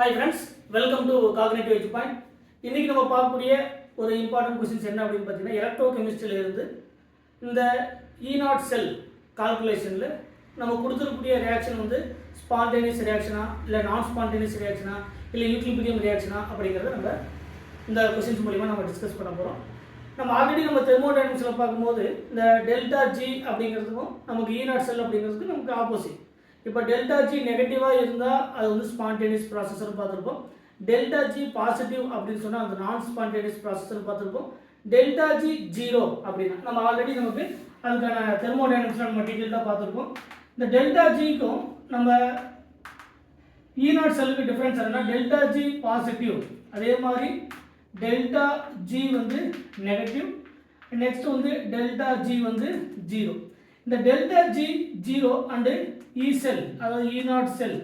Hi friends, welcome to Cognitive Edge Point. இன்னைக்கு நம்ம பார்க்கக்கூடிய ஒரு இம்பார்ட்டன்ட் क्वेश्चंस என்ன அப்படினு பார்த்தீங்கன்னா எலக்ட்ரோகெமிஸ்ட்ரியில இருந்து இந்த E0 செல் கால்குலேஷன்ல நம்ம கொடுத்திருக்கக்கூடிய ரியாக்ஷன் வந்து ஸ்பான்டேனியஸ் ரியாக்ஷனா இல்ல நான் ஸ்பான்டேனியஸ் ரியாக்ஷனா இல்ல ஈக்விலிபிரியம் ரியாக்ஷனா அப்படிங்கறத நம்ம இந்த क्वेश्चंस மூலமா நம்ம டிஸ்கஸ் பண்ண போறோம். நம்ம ஆல்ரெடி நம்ம தெர்மோடைனமிக்ஸ்ல பார்க்கும்போது இந்த டெல்டா G அப்படிங்கிறதுக்கும் நமக்கு E0 செல் அப்படிங்கிறதுக்கு நமக்கு ஆப்போசிட். இப்போ டெல்டா G நெகட்டிவா இருந்தா அது வந்து ஸ்பான்டேனியஸ் ப்ராசஸர்னு பார்த்திருப்போம். டெல்டா G பாசிட்டிவ் அப்படினு சொன்னா அது நான் ஸ்பான்டேனியஸ் ப்ராசஸர்னு பார்த்திருப்போம். டெல்டா G 0 அப்படினா நம்ம ஆல்ரெடி நமக்கு அதுக்கான தெர்மோடைனமிக்ஸ்ல நம்ம டீடைலா பார்த்திருப்போம். இந்த டெல்டா G க்கும் நம்ம E0 செல்லுக்கு டிஃபரன்ஸ் என்னன்னா டெல்டா G பாசிட்டிவ் அதே மாதிரி டெல்டா G வந்து நெகட்டிவ் நெக்ஸ்ட் வந்து டெல்டா G வந்து 0. இந்த டெல்டா G 0 and E செல் அதாவது E0 செல்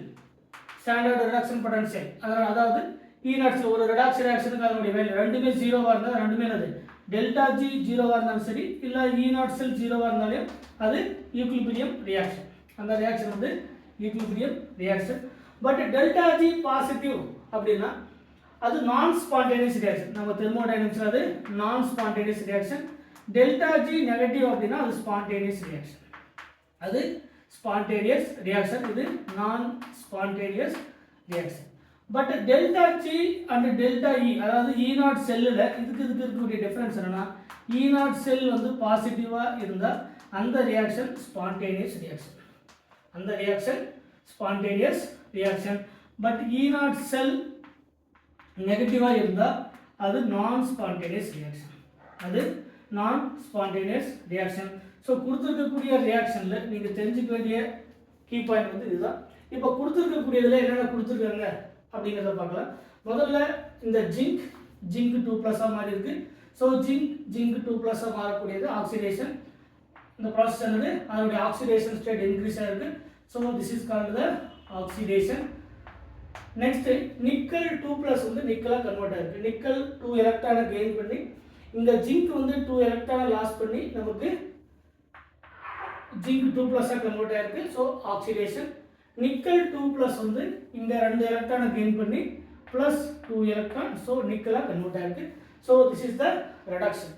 ஸ்டாண்டர்ட் ரிடக்ஷன் பொட்டன்ஷியல் அதாவது E0 செல் ஒரு ரிடக்ஷன் ரியாக்ஷனுக்கு அதனுடைய வேல்யூ ரெண்டுமே 0வா இருந்தா ரெண்டுமே என்னது டெல்டா G 0வா இருந்தாலும் சரி இல்ல E0 செல் 0வா இருந்தாலும் அது ஈக்விலிபிரியம் ரியாக்ஷன் அந்த ரியாக்ஷன் வந்து equilibrium reaction but delta G positive அப்படினா அது நான் ஸ்பான்டேனியஸ் ரியாக்ஷன் நம்ம தெர்மோடைனமிக்ஸ்ல அது நான் spontaneous reaction delta G negative அப்படினா அது ஸ்பான்டேனியஸ் ரியாக்ஷன் அது spontaneous reaction இது non spontaneous reaction but delta G and delta E அதாவது E0 செல்லுல இதுக்கு இருக்கக்கூடிய டிஃபரன்ஸ் என்னன்னா E0 செல் வந்து பாசிட்டிவா இருந்தா அந்த ரியாக்ஷன் spontaneous reaction அந்த reaction spontaneous reaction but E0 செல் நெகட்டிவா இருந்தா அது non spontaneous reaction அது non spontaneous reaction ஸோ கொடுத்துருக்கக்கூடிய ரியாக்ஷன்ல நீங்க தெரிஞ்சுக்க வேண்டிய கீ பாயிண்ட் வந்து இதுதான். இப்போ கொடுத்துருக்கக்கூடியதுல என்னென்ன கொடுத்துருக்காங்க அப்படிங்கிறத பார்க்கலாம். முதல்ல இந்த ஜிங்க் 2+ மாறி இருக்கு. ஸோ ஜிங்க் 2+ மாறக்கூடியது ஆக்சிடேஷன். இந்த ப்ராசஸ் என்னது அதனுடைய ஆக்சிடேஷன் ஸ்டேட் இன்க்ரீஸ் ஆயிருக்கு. So this is called the oxidation. Next nickel 2+ வந்து நிக்கலா கன்வெர்ட் ஆயிருக்கு. நிக்கல் 2 எலக்ட்ரானை கெயின் பண்ணி இந்த ஜிங்க் வந்து 2 எலக்ட்ரானை லாஸ் பண்ணி நமக்கு ஜிங்க் 2+ கன்வெர்ட் ஆயிருக்கு. So oxidation. நிக்கல் 2+ வந்து இந்த 2 எலக்ட்ரானை கெயின் பண்ணி +2 எலக்ட்ரான் ஸோ நிக்கலா கன்வெர்ட் ஆயிருக்கு. So this is the reduction.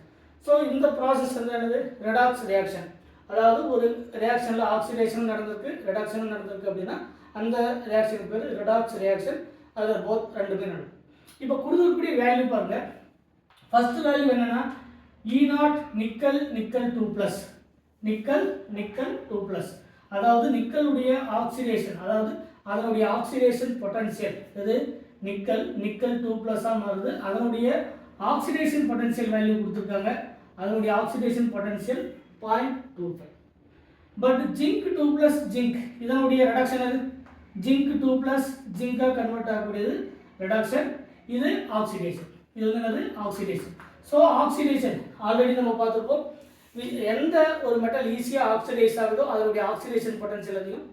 So இந்த ப்ராசஸ் வந்து என்னது ரெடாக்ஸ் ரியாக்ஷன். அதாவது ஒரு ரியாக்ஷன்ல ஆக்சிடேஷன் நடந்திருக்கு ரெடக்ஷன் நடந்திருக்கு அப்படின்னா அந்த ரியாக்ஷனுக்கு பேர் ரெடாக்ஸ் ரியாக்ஷன். அதில் போத் ரெண்டுமே நடக்கும். இப்போ கொடுக்கக்கூடிய வேல்யூ பாருங்க. ஃபர்ஸ்ட் வேல்யூ என்னன்னா E0 நிக்கல் 2+ நிக்கல் 2+, அதாவது நிக்கலுடைய ஆக்சிடேஷன் அதாவது அதனுடைய ஆக்சிடேஷன் பொட்டன்ஷியல் இது நிக்கல் 2+ மாறுது. அதனுடைய ஆக்சிடேஷன் பொட்டன்ஷியல் வேல்யூ கொடுத்திருக்காங்க. அதனுடைய oxidation potential 0.25. But zinc 2+ zinc இதனுடைய ரிடக்ஷன் அது ஜிங்க் 2+ ஜிங்கா கன்வெர்ட் ஆகக்கூடியது ரிடக்ஷன். இது ஆக்சிடேஷன். இது என்னது ஆக்சிடேஷன். ஸோ ஆக்சிடேஷன் ஆல்ரெடி நம்ம பார்த்திருப்போம். எந்த ஒரு மெட்டல் ஈஸியா ஆக்சிடைஸ் ஆகுதோ அதனுடைய ஆக்சிடேஷன் பொட்டன்ஷியல் அதிகம்.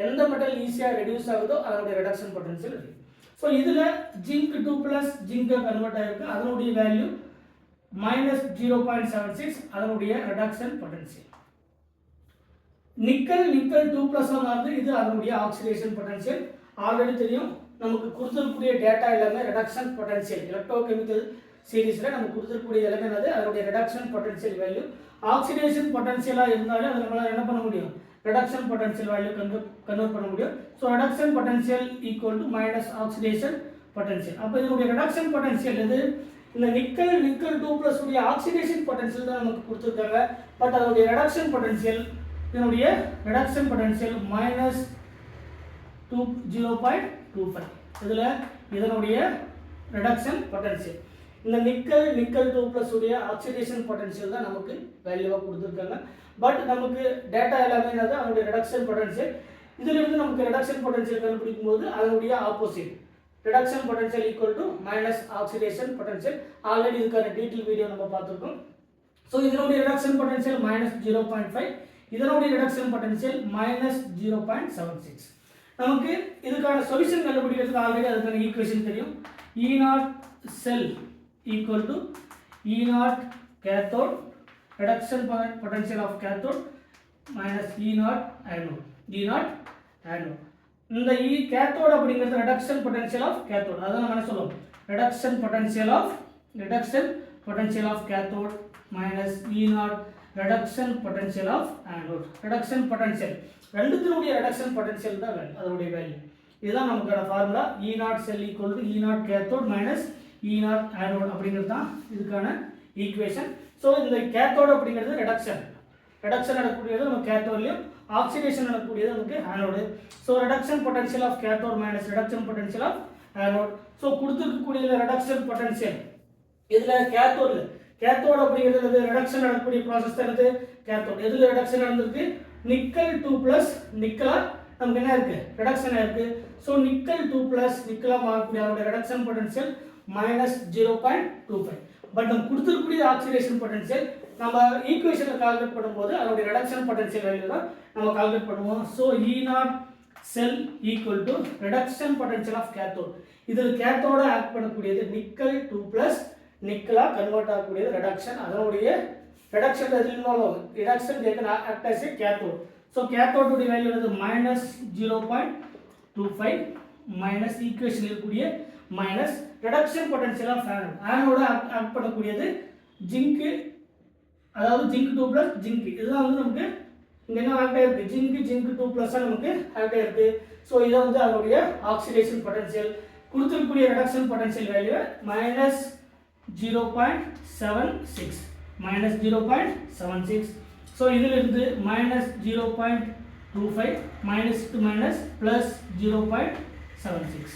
எந்த மெட்டல் ஈஸியா ரெடியூஸ் ஆகுதோ அதனுடைய ரிடக்ஷன் பொட்டன்ஷியல் அதிகம். ஸோ இதுல ஜிங்க் 2+ ஜிங்கா கன்வெர்ட் ஆயிருக்கு. அதனுடைய வேல்யூ -0.76 அதனுடைய ரிடக்ஷன் பொட்டன்ஷியல். நிக்கல் 2+ மாறுது. இது அதனுடைய ஆக்சிடேஷன் பொட்டன்ஷியல். ஆல்ரெடி தெரியும் நமக்கு கொடுத்திருக்கக்கூடிய டேட்டா எல்லாமே ரிடக்ஷன் பொட்டன்ஷியல் எலக்ட்ரோகெமிக்கல் சீரிஸ்ல நமக்கு கொடுத்திருக்கக்கூடிய எல்லாமே என்னது அதனுடைய ரிடக்ஷன் பொட்டன்ஷியல் வேல்யூ. ஆக்சிடேஷன் பொட்டன்ஷியலா இருந்தாலே அதை நம்மளால என்ன பண்ண முடியும் ரிடக்ஷன் பொட்டன்ஷியல் வேல்யூ கன்வெர்ட் பண்ண முடியும். So reduction potential equal to minus oxidation potential. அப்போ இதனுடைய ரிடக்ஷன் பொட்டன்ஷியல் எது இந்த நிக்கல் 2+ உடைய ஆக்சிடேஷன் பொட்டன்ஷியல் தான் நமக்கு கொடுத்திருக்காங்க. பட் அதனுடைய ரிடக்ஷன் பொட்டன்ஷியல் இதனுடைய ரிடக்ஷன் பொட்டன்ஷியல் -0.25. இதுல இதனுடைய ரிடக்ஷன் பொட்டன்ஷியல் இந்த நிக்கல் 2+ உடைய ஆக்சிடேஷன் பொட்டன்ஷியல் தான் நமக்கு வேல்யூவா கொடுத்திருக்காங்க. பட் நமக்கு டேட்டா எல்லாமே என்னது அதனுடைய ரிடக்ஷன் பொட்டன்ஷியல். இதுல இருந்து நமக்கு ரிடக்ஷன் பொட்டன்ஷியல் கண்டுபிடிக்கும் போது அதனுடைய opposite reduction potential equal to minus oxidation potential. Already இதுக்கான டீடைல் வீடியோ நம்ம பார்த்திருக்கோம். ஸோ இதனுடைய ரிடக்ஷன் பொட்டன்ஷியல் -0.5 இதனுடைய ரிடக்ஷன் பொட்டன்ஷியல் -0.76. நமக்கு இதுக்கான சொல்யூஷன் கண்டுபிடிக்கிறதுக்கு ஆல்ரெடி அதுக்கான ஈக்குவேஷன் தெரியும். E0 sell equal to E0 cathode reduction potential of cathode minus E0 anode. இந்த கேத்தோடு அப்படிங்கிறது ரிடக்ஷன் பொட்டன்ஷியல் ஆஃப் கேத்தோடு. அதான் நம்ம என்ன சொல்லுவோம், reduction potential of cathode minus E0 reduction potential of anode. Reduction potential ரெண்டுத்தினுடைய reduction potential தான் value, அதனுடைய value. இதுதான் நமக்கான formula. E0 cell equal to E0 cathode minus E0 anode அப்படிங்கிறது தான் இதுக்கான ஈக்குவேஷன். ஸோ இந்த கேத்தோடு அப்படிங்கிறது ரிடக்ஷன் நடக்கக்கூடியது நம்ம கேத்தோட்லையும், ஆக்சிடேஷன் நடக்கக்கூடியது நமக்கு anode. So reduction potential of cathode minus reduction potential of anode. So கொடுத்துருக்கக்கூடிய ரிடக்ஷன் பொட்டன்ஷியல் இதில் கேத்தோடு அப்படிங்கிறது ரிடக்ஷன் நடக்கக்கூடிய ப்ராசஸ் தான் என்னது, கேத்தோடு. எதில் ரிடக்ஷன் நடந்திருக்கு, நிக்கல் 2 ப்ளஸ் நிக்கலா நமக்கு என்ன இருக்குது, ரிடக்ஷன் இருக்குது. ஸோ நிக்கல் 2 ப்ளஸ் நிக்கலா மாறக்கூடிய அதோட ரிடக்ஷன் பொட்டன்ஷியல் மைனஸ் 0.25. பட் நம்ம கொடுத்துருக்கக்கூடிய ஆக்சிடேஷன் பொட்டன்ஷியல் நம்ம ஈக்குவேஷனில் கால்குலேட் பண்ணும்போது அதோடைய ரிடக்ஷன் பொட்டன்ஷியல் வேல்யூ தான் நம்ம கால்குலேட் பண்ணுவோம். So E0 cell equal to reduction potential of cathode. இதில் கேத்தோட ஆக்ட் பண்ணக்கூடியது நிக்கல் 2 ப்ளஸ் நிக்கலா கன்வெர்ட் ஆகக்கூடியது ரிடக்ஷன். அதனுடைய ரிடக்ஷன் எதில் இன்வால்வ் ஆகும், reduction can act as a cathode. So கேத்தோடுடைய வேல்யூ வந்து மைனஸ் 0.25 மைனஸ் ஈக்குவேஷன் இருக்கக்கூடிய minus reduction potential of anode. ஆனோட ஆக்ட் பண்ணக்கூடியது ஜிங்கு, அதாவது ஜிங்க் 2 ப்ளஸ் ஜிங்க். இதுதான் வந்து நமக்கு இங்கே என்ன ஆக்ட் ஆகிருக்கு, ஜிங்க் 2 ப்ளஸ்ஸாக நமக்கு ஆக்ட் ஆகிருக்கு. ஸோ இதை வந்து அதனுடைய ஆக்சிடேஷன் பொட்டன்ஷியல் கொடுத்துருக்கக்கூடிய reduction potential value minus 0.76. So இதிலிருந்து minus 0.25 minus to minus plus 0.76.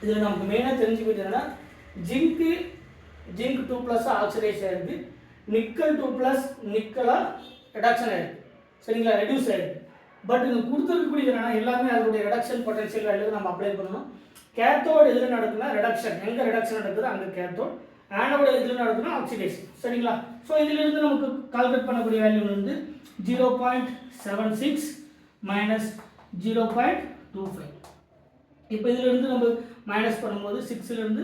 இதில் நமக்கு மெயினாக தெரிஞ்சுக்கிட்டதுன்னா ஜிங்க் 2 ப்ளஸ் ஆக்சிடேஷன் ஆகிருக்கு, நிக்கல் 2 ப்ளஸ் நிக்கலா ரிடக்ஷன் ஆகிருக்கு, சரிங்களா, ரெடியூஸ் ஆகிருக்கு. பட் இங்கே கொடுத்துருக்கக்கூடிய என்னன்னா எல்லாமே அதனுடைய ரிடக்ஷன் பொட்டன்ஷியல் வேல்யூ நம்ம அப்ளை பண்ணணும். கேத்தோடு எதில் நடக்குன்னா ரிடக்ஷன், எங்கே ரிடக்ஷன் நடக்குது அங்கே கேத்தோட். ஆனோட எதில் நடக்குன்னா ஆக்சிடேஷன், சரிங்களா. ஸோ இதிலிருந்து நமக்கு கால்குலேட் பண்ணக்கூடிய வேல்யூ வந்து 0.76 மைனஸ் 0.25. இப்போ இதிலிருந்து நம்ம மைனஸ் பண்ணும்போது 6லேருந்து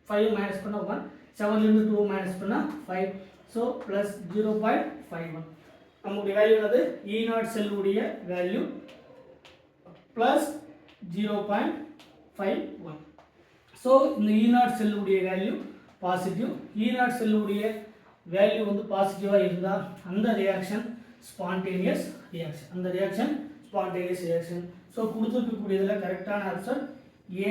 5 மைனஸ் பண்ணால் 1, 7லேருந்து 2 மைனஸ் பண்ணால் 5. So plus 0.51. நம்முடைய வேல்யூ வந்து E0 செல்லுடைய வேல்யூ ப்ளஸ் 0.51. ஸோ இந்த E0 செல்லுடைய வேல்யூ பாசிட்டிவ். E0 செல்லுடைய வேல்யூ வந்து பாசிட்டிவாக இருந்தால் அந்த ரியாக்ஷன் ஸ்பான்டேனியஸ் ரியாக்ஷன். ஸோ கொடுத்துருக்கக்கூடியதில் கரெக்டான ஆன்சர் ஏ.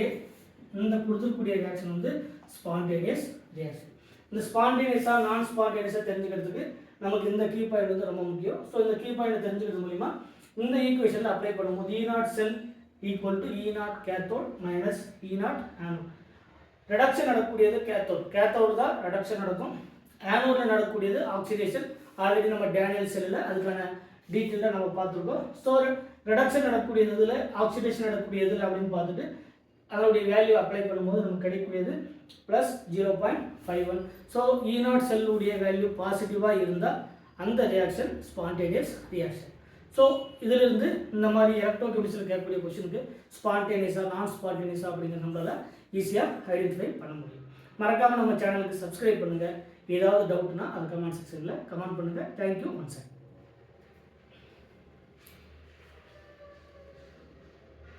இந்த கொடுத்துருக்கக்கூடிய ரியாக்ஷன் வந்து ஸ்பான்டேனியஸ் ரியாக்ஷன். இந்த ஸ்பான்டேனியஸாக நான் ஸ்பான்டேனியஸாக தெரிஞ்சுக்கிறதுக்கு நமக்கு இந்த கீ பாயிண்ட் வந்து ரொம்ப முக்கியம். ஸோ இந்த கீ பாயிண்ட் தெரிஞ்சுக்கிறது மூலிமா இந்த ஈக்குவேஷனில் அப்ளை பண்ணும்போது E0 cell equal to E0 cathode minus E0 anode. Reduction நடக்கக்கூடியது கேத்தோடு தான் ரிடக்ஷன் நடக்கும். ஆனோடில் நடக்கக்கூடியது ஆக்சிடேஷன். ஆல்ரெடி நம்ம டேனியல் செல்லில் அதுக்கான டீட்டெயிலாக நம்ம பார்த்துருக்கோம். ஸோ ரிடக்ஷன் நடக்கக்கூடியதில் ஆக்சிடேஷன் நடக்கக்கூடியதில் அப்படின்னு பார்த்துட்டு அதனுடைய வேல்யூ அப்ளை பண்ணும்போது நமக்கு கிடைக்கக்கூடியது ப்ளஸ் 0.51. ஸோ E0 செல்லுடைய வேல்யூ பாசிட்டிவாக இருந்தால் அந்த ரியாக்ஷன் ஸ்பான்டேனியஸ் ரியாக்ஷன். ஸோ இதிலிருந்து இந்த மாதிரி எலக்ட்ரோகெமிஸ்ட்ரியில் கேட்கக்கூடிய கொஸ்டினுக்கு ஸ்பான்டேனியஸாக நான் ஸ்பான்டேனியஸாக அப்படிங்கிற நம்மளால் ஈஸியாக ஐடென்டிஃபை பண்ண முடியும். மறக்காமல் நம்ம சேனலுக்கு சப்ஸ்கிரைப் பண்ணுங்கள். ஏதாவது டவுட்னா அது கமெண்ட் செக்ஷனில் கமெண்ட் பண்ணுங்கள். Thank you once.